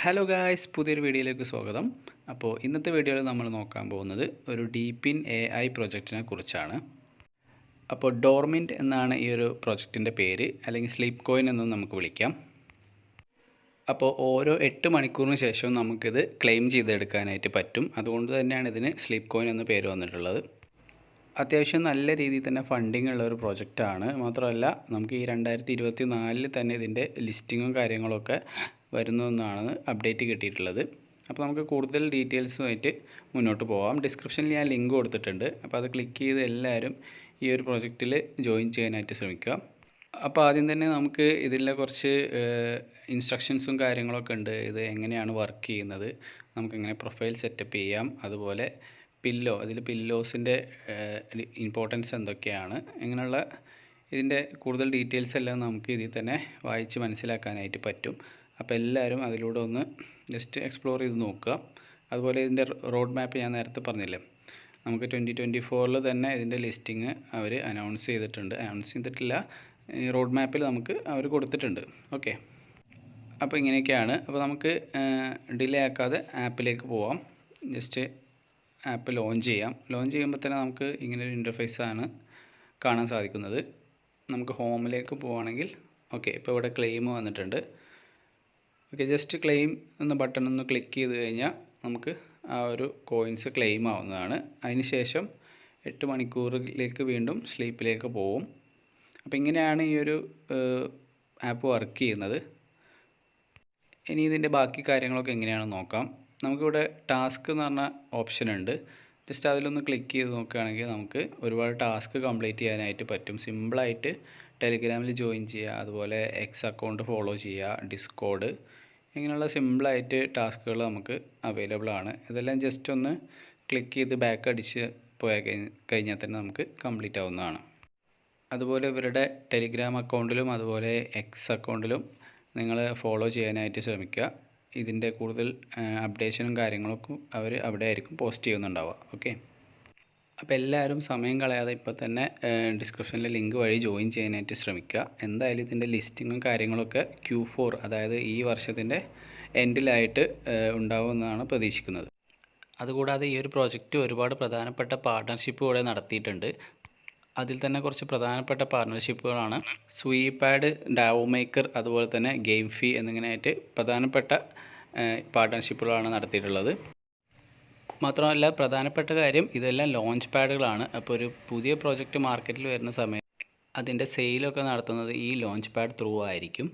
Hello guys, പുതിയൊരു വീഡിയോയിലേക്ക് സ്വാഗതം. അപ്പോൾ ഇന്നത്തെ വീഡിയോയിൽ നമ്മൾ നോക്കാൻ പോകുന്നത് ഒരു ഡീപ്പിൻ AI പ്രൊജക്റ്റിനെ കുറിച്ചാണ്. അപ്പോൾ ഡോർമിൻറ്റ് എന്നാണ് ഈ ഒരു പ്രൊജക്റ്റിൻ്റെ പേര്, അല്ലെങ്കിൽ സ്ലീപ്പ് കോയിൻ എന്നും നമുക്ക് വിളിക്കാം. അപ്പോൾ ഓരോ 8 മണിക്കൂറിന് ശേഷം നമുക്കിത് ക്ലെയിം ചെയ്തെടുക്കാനായിട്ട് പറ്റും. അതുകൊണ്ട് തന്നെയാണ് ഇതിന് സ്ലീപ്പ് കോയിൻ എന്ന പേര് വന്നിട്ടുള്ളത്. അത്യാവശ്യം നല്ല രീതിയിൽ തന്നെ ഫണ്ടിങ് ഉള്ള ഒരു പ്രൊജക്റ്റാണ്. മാത്രമല്ല നമുക്ക് ഈ 2024 തന്നെ ഇതിൻ്റെ ലിസ്റ്റിങ്ങും കാര്യങ്ങളൊക്കെ വരുന്നതെന്നാണ് അപ്ഡേറ്റ് കിട്ടിയിട്ടുള്ളത്. അപ്പോൾ നമുക്ക് കൂടുതൽ ഡീറ്റെയിൽസുമായിട്ട് മുന്നോട്ട് പോകാം. ഡിസ്ക്രിപ്ഷനിൽ ഞാൻ ലിങ്ക് കൊടുത്തിട്ടുണ്ട്. അപ്പോൾ അത് ക്ലിക്ക് ചെയ്ത് എല്ലാവരും ഈ ഒരു പ്രൊജക്റ്റിൽ ജോയിൻ ചെയ്യാനായിട്ട് ശ്രമിക്കുക. അപ്പോൾ ആദ്യം തന്നെ നമുക്ക് ഇതിലെ കുറച്ച് ഇൻസ്ട്രക്ഷൻസും കാര്യങ്ങളൊക്കെ ഉണ്ട്. ഇത് എങ്ങനെയാണ് വർക്ക് ചെയ്യുന്നത്, നമുക്കെങ്ങനെ പ്രൊഫൈൽ സെറ്റപ്പ് ചെയ്യാം, അതുപോലെ അതിൽ പില്ലോസിൻ്റെ ഇമ്പോർട്ടൻസ് എന്തൊക്കെയാണ്, ഇങ്ങനെയുള്ള ഇതിൻ്റെ കൂടുതൽ ഡീറ്റെയിൽസ് എല്ലാം നമുക്ക് ഇതിൽ തന്നെ വായിച്ച് മനസ്സിലാക്കാനായിട്ട് പറ്റും. അപ്പോൾ എല്ലാവരും അതിലൂടെ ഒന്ന് ജസ്റ്റ് എക്സ്പ്ലോർ ചെയ്ത് നോക്കുക. അതുപോലെ ഇതിൻ്റെ റോഡ് മാപ്പ് ഞാൻ നേരത്തെ പറഞ്ഞില്ലേ, നമുക്ക് 2024 തന്നെ ഇതിൻ്റെ ലിസ്റ്റിങ് അവർ അനൗൺസ് ചെയ്തിട്ടില്ല, ഈ റോഡ് മാപ്പിൽ നമുക്ക് അവർ കൊടുത്തിട്ടുണ്ട്. ഓക്കെ, അപ്പോൾ ഇങ്ങനെയൊക്കെയാണ്. അപ്പോൾ നമുക്ക് ഡിലേ ആക്കാതെ ആപ്പിലേക്ക് പോവാം. ജസ്റ്റ് ആപ്പ് ലോഞ്ച് ചെയ്യുമ്പോൾ തന്നെ നമുക്ക് ഇങ്ങനൊരു ഇൻ്റർഫേസാണ് കാണാൻ സാധിക്കുന്നത്. നമുക്ക് ഹോമിലേക്ക് പോവുകയാണെങ്കിൽ ഓക്കെ, ഇപ്പോൾ ഇവിടെ ക്ലെയിം വന്നിട്ടുണ്ട്. ഓക്കെ, ജസ്റ്റ് ക്ലെയിം എന്ന ബട്ടൺ ഒന്ന് ക്ലിക്ക് ചെയ്ത് കഴിഞ്ഞാൽ നമുക്ക് ആ ഒരു കോയിൻസ് ക്ലെയിം ആവുന്നതാണ്. അതിനുശേഷം 8 മണിക്കൂറിലേക്ക് വീണ്ടും സ്ലീപ്പിലേക്ക് പോവും. അപ്പോൾ ഇങ്ങനെയാണ് ഈ ഒരു ആപ്പ് വർക്ക് ചെയ്യുന്നത്. ഇനി ഇതിൻ്റെ ബാക്കി കാര്യങ്ങളൊക്കെ എങ്ങനെയാണെന്ന് നോക്കാം. നമുക്കിവിടെ ടാസ്ക് എന്ന് പറഞ്ഞ ഓപ്ഷൻ ഉണ്ട്. ജസ്റ്റ് അതിലൊന്ന് ക്ലിക്ക് ചെയ്ത് നോക്കുകയാണെങ്കിൽ നമുക്ക് ഒരുപാട് ടാസ്ക് കംപ്ലീറ്റ് ചെയ്യാനായിട്ട് പറ്റും. സിമ്പിളായിട്ട് ടെലിഗ്രാമിൽ ജോയിൻ ചെയ്യുക, അതുപോലെ എക്സ് അക്കൗണ്ട് ഫോളോ ചെയ്യുക, ഡിസ്കോഡ്, ഇങ്ങനെയുള്ള സിമ്പിളായിട്ട് ടാസ്കുകൾ നമുക്ക് അവൈലബിൾ ആണ്. ഇതെല്ലാം ജസ്റ്റ് ഒന്ന് ക്ലിക്ക് ചെയ്ത് ബാക്ക് അടിച്ച് പോയാൽ കഴിഞ്ഞാൽ തന്നെ നമുക്ക് കംപ്ലീറ്റ് ആവുന്നതാണ്. അതുപോലെ ഇവരുടെ ടെലിഗ്രാം അക്കൗണ്ടിലും അതുപോലെ എക്സ് അക്കൗണ്ടിലും നിങ്ങൾ ഫോളോ ചെയ്യാനായിട്ട് ശ്രമിക്കുക. ഇതിൻ്റെ കൂടുതൽ അപ്ഡേഷനും കാര്യങ്ങളൊക്കെ അവർ അവിടെ ആയിരിക്കും പോസ്റ്റ് ചെയ്യുന്നുണ്ടാവുക. ഓക്കെ, അപ്പോൾ എല്ലാവരും സമയം കളയാതെ ഇപ്പോൾ തന്നെ ഡിസ്ക്രിപ്ഷനിലെ ലിങ്ക് വഴി ജോയിൻ ചെയ്യാനായിട്ട് ശ്രമിക്കുക. എന്തായാലും ഇതിൻ്റെ ലിസ്റ്റിങ്ങും കാര്യങ്ങളൊക്കെ Q4, അതായത് ഈ വർഷത്തിൻ്റെ എൻഡിലായിട്ട് ഉണ്ടാവുമെന്നാണ് പ്രതീക്ഷിക്കുന്നത്. അതുകൂടാതെ ഈ ഒരു പ്രോജക്റ്റ് ഒരുപാട് പ്രധാനപ്പെട്ട പാർട്ട്ണർഷിപ്പ് കൂടെ നടത്തിയിട്ടുണ്ട്. അതിൽ തന്നെ കുറച്ച് പ്രധാനപ്പെട്ട പാർട്ട്ണർഷിപ്പുകളാണ് സ്വീപാഡ്, ഡാവോ മേക്കർ, അതുപോലെ തന്നെ ഗെയിംഫി എന്നിങ്ങനെയായിട്ട് പ്രധാനപ്പെട്ട പാർട്ട്ണർഷിപ്പുകളാണ് നടത്തിയിട്ടുള്ളത്. മാത്രമല്ല പ്രധാനപ്പെട്ട കാര്യം, ഇതെല്ലാം ലോഞ്ച് പാഡുകളാണ്. അപ്പോൾ ഒരു പുതിയ പ്രോജക്റ്റ് മാർക്കറ്റിൽ വരുന്ന സമയത്ത് അതിൻ്റെ സെയിലൊക്കെ നടത്തുന്നത് ഈ ലോഞ്ച് പാഡ് ത്രൂ ആയിരിക്കും.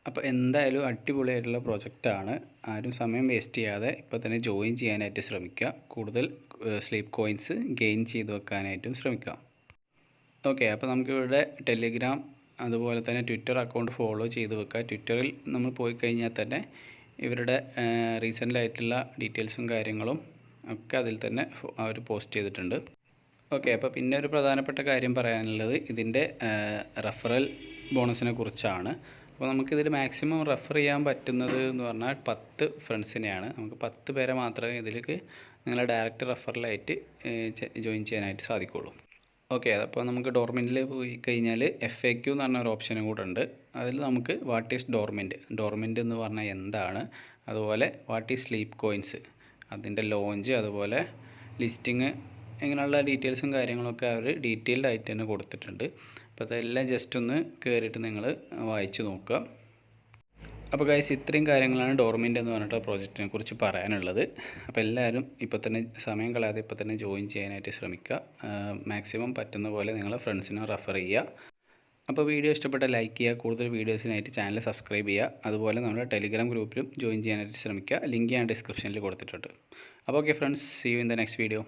അപ്പോൾ എന്തായാലും അടിപൊളിയായിട്ടുള്ള പ്രോജക്റ്റാണ്. ആരും സമയം വേസ്റ്റ് ചെയ്യാതെ ഇപ്പോൾ തന്നെ ജോയിൻ ചെയ്യാനായിട്ട് ശ്രമിക്കുക. കൂടുതൽ സ്ലീപ്പ് കോയിൻസ് ഗെയിൻ ചെയ്ത് വെക്കാനായിട്ടും ശ്രമിക്കുക. ഓക്കെ, അപ്പോൾ നമുക്കിവിടെ ടെലിഗ്രാം അതുപോലെ തന്നെ ട്വിറ്റർ അക്കൗണ്ട് ഫോളോ ചെയ്ത് വെക്കുക. ട്വിറ്ററിൽ നമ്മൾ പോയി കഴിഞ്ഞാൽ തന്നെ ഇവരുടെ റീസെൻ്റായിട്ടുള്ള ഡീറ്റെയിൽസും കാര്യങ്ങളും ഒക്കെ അതിൽ തന്നെ അവർ പോസ്റ്റ് ചെയ്തിട്ടുണ്ട്. ഓക്കെ, അപ്പോൾ പിന്നെ ഒരു പ്രധാനപ്പെട്ട കാര്യം പറയാനുള്ളത് ഇതിൻ്റെ റെഫറൽ ബോണസിനെ കുറിച്ചാണ്. അപ്പോൾ നമുക്കിതിൽ മാക്സിമം റെഫർ ചെയ്യാൻ പറ്റുന്നത് എന്ന് പറഞ്ഞാൽ 10 ഫ്രണ്ട്സിനെയാണ്. നമുക്ക് 10 പേരെ മാത്രമേ ഇതിലേക്ക് നിങ്ങളെ ഡയറക്റ്റ് റെഫറലായിട്ട് ജോയിൻ ചെയ്യാനായിട്ട് സാധിക്കുകയുള്ളൂ. ഓക്കെ, അപ്പോൾ നമുക്ക് ഡോർമെൻറ്റിൽ പോയി കഴിഞ്ഞാൽ FAQ എന്ന് പറഞ്ഞ ഒരു ഓപ്ഷനും കൂടെ ഉണ്ട്. അതിൽ നമുക്ക് വാട്ട് ഈസ് ഡോർമെൻറ്റ് എന്ന് പറഞ്ഞാൽ എന്താണ്, അതുപോലെ വാട്ട് ഈസ് സ്ലീപ്പ് കോയിൻസ്, അതിൻ്റെ ലോഞ്ച്, അതുപോലെ ലിസ്റ്റിങ്, ഇങ്ങനെയുള്ള ഡീറ്റെയിൽസും കാര്യങ്ങളൊക്കെ അവർ ഡീറ്റെയിൽഡ് ആയിട്ട് തന്നെ കൊടുത്തിട്ടുണ്ട്. അപ്പോൾ അതെല്ലാം ജസ്റ്റ് ഒന്ന് കയറിയിട്ട് നിങ്ങൾ വായിച്ച് നോക്കുക. അപ്പോൾ ഗൈസ്, ഇത്രയും കാര്യങ്ങളാണ് ഡോർമെൻറ്റ് എന്ന് പറഞ്ഞിട്ട് പ്രോജക്റ്റിനെ കുറിച്ച് പറയാനുള്ളത്. അപ്പോൾ എല്ലാവരും ഇപ്പോൾ തന്നെ സമയം കളയാതെ ഇപ്പോൾ തന്നെ ജോയിൻ ചെയ്യാനായിട്ട് ശ്രമിക്കുക. മാക്സിമം പറ്റുന്ന പോലെ നിങ്ങൾ ഫ്രണ്ട്സിനെ റെഫർ ചെയ്യുക. അപ്പോൾ വീഡിയോ ഇഷ്ടപ്പെട്ട ലൈക്ക് ചെയ്യുക. കൂടുതൽ വീഡിയോസിനായിട്ട് ചാനൽ സബ്സ്ക്രൈബ് ചെയ്യുക. അതുപോലെ നമ്മുടെ ടെലിഗ്രാം ഗ്രൂപ്പിലും ജോയിൻ ചെയ്യാനായിട്ട് ശ്രമിക്കുക. ലിങ്ക് ഞാൻ ഡിസ്ക്രിപ്ഷനിൽ കൊടുത്തിട്ടുണ്ട്. അപ്പോൾ okay friends, see you in the next video.